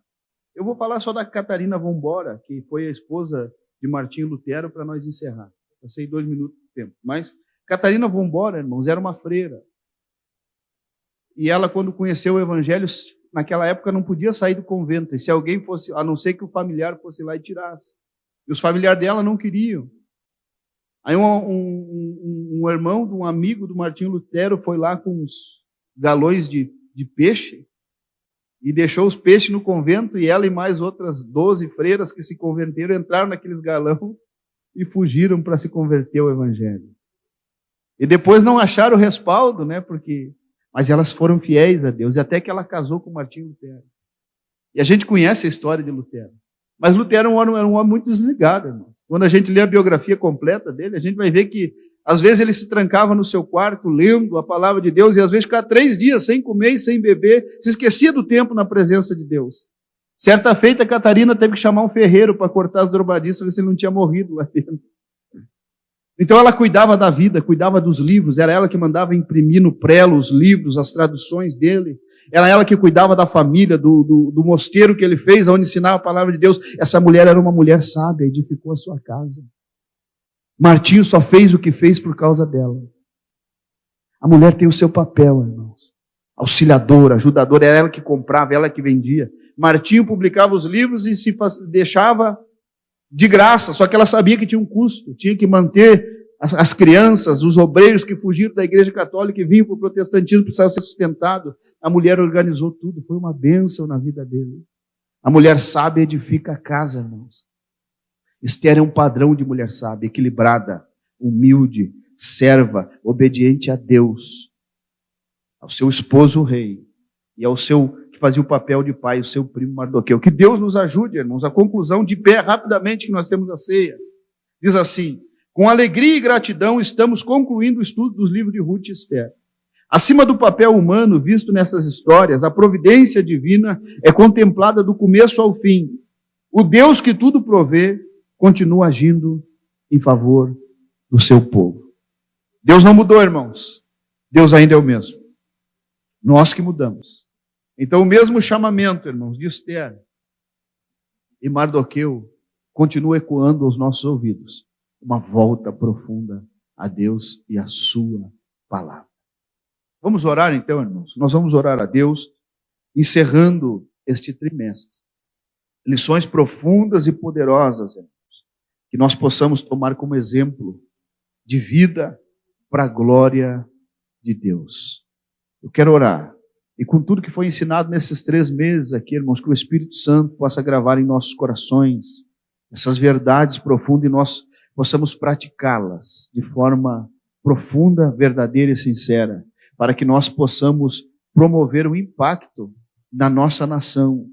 Eu vou falar só da Catarina Vambora, que foi a esposa de Martinho Lutero, para nós encerrar. Passei 2 minutos de tempo. Mas Catarina Vambora, irmãos, era uma freira. E ela, quando conheceu o Evangelho, naquela época, não podia sair do convento. E se alguém fosse, a não ser que o familiar fosse lá e tirasse. E os familiares dela não queriam. Aí um irmão de um amigo do Martinho Lutero foi lá com uns galões de peixe e deixou os peixes no convento, e ela e mais outras 12 freiras que se converteram entraram naqueles galões e fugiram para se converter ao Evangelho. E depois não acharam o respaldo, né? Mas elas foram fiéis a Deus, e até que ela casou com Martinho Lutero. E a gente conhece a história de Lutero. Mas Lutero era um homem muito desligado, irmão. Quando a gente lê a biografia completa dele, a gente vai ver que, às vezes, ele se trancava no seu quarto, lendo a palavra de Deus, e às vezes ficava 3 dias sem comer e sem beber, se esquecia do tempo na presença de Deus. Certa feita, Catarina teve que chamar um ferreiro para cortar as drobadiças, ver se ele não tinha morrido lá dentro. Então ela cuidava da vida, cuidava dos livros, era ela que mandava imprimir no prelo os livros, as traduções dele. Era ela que cuidava da família, do mosteiro que ele fez, onde ensinava a palavra de Deus. Essa mulher era uma mulher sábia, edificou a sua casa. Martinho só fez o que fez por causa dela. A mulher tem o seu papel, irmãos. Auxiliadora, ajudadora, era ela que comprava, ela que vendia. Martinho publicava os livros e se deixava de graça, só que ela sabia que tinha um custo, tinha que manter as crianças, os obreiros que fugiram da igreja católica e vinham para o protestantismo, precisavam ser sustentados. A mulher organizou tudo, foi uma bênção na vida dele. A mulher sábia edifica a casa, irmãos. Esther é um padrão de mulher sábia, equilibrada, humilde, serva, obediente a Deus, ao seu esposo o rei, e ao seu, que fazia o papel de pai, o seu primo Mardoqueu. Que Deus nos ajude, irmãos. A conclusão de pé, rapidamente, que nós temos a ceia. Diz assim: com alegria e gratidão estamos concluindo o estudo dos livros de Ruth e Esther. Acima do papel humano visto nessas histórias, a providência divina é contemplada do começo ao fim. O Deus que tudo provê continua agindo em favor do seu povo. Deus não mudou, irmãos. Deus ainda é o mesmo. Nós que mudamos. Então o mesmo chamamento, irmãos, de Esther e Mardoqueu continua ecoando aos nossos ouvidos. Uma volta profunda a Deus e a sua palavra. Vamos orar então, irmãos. Nós vamos orar a Deus, encerrando este trimestre. Lições profundas e poderosas, irmãos, que nós possamos tomar como exemplo de vida para a glória de Deus. Eu quero orar. E com tudo que foi ensinado nesses 3 meses aqui, irmãos, que o Espírito Santo possa gravar em nossos corações essas verdades profundas e nós possamos praticá-las de forma profunda, verdadeira e sincera, para que nós possamos promover o impacto na nossa nação,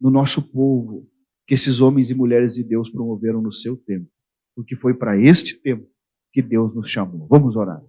no nosso povo, que esses homens e mulheres de Deus promoveram no seu tempo, porque foi para este tempo que Deus nos chamou. Vamos orar.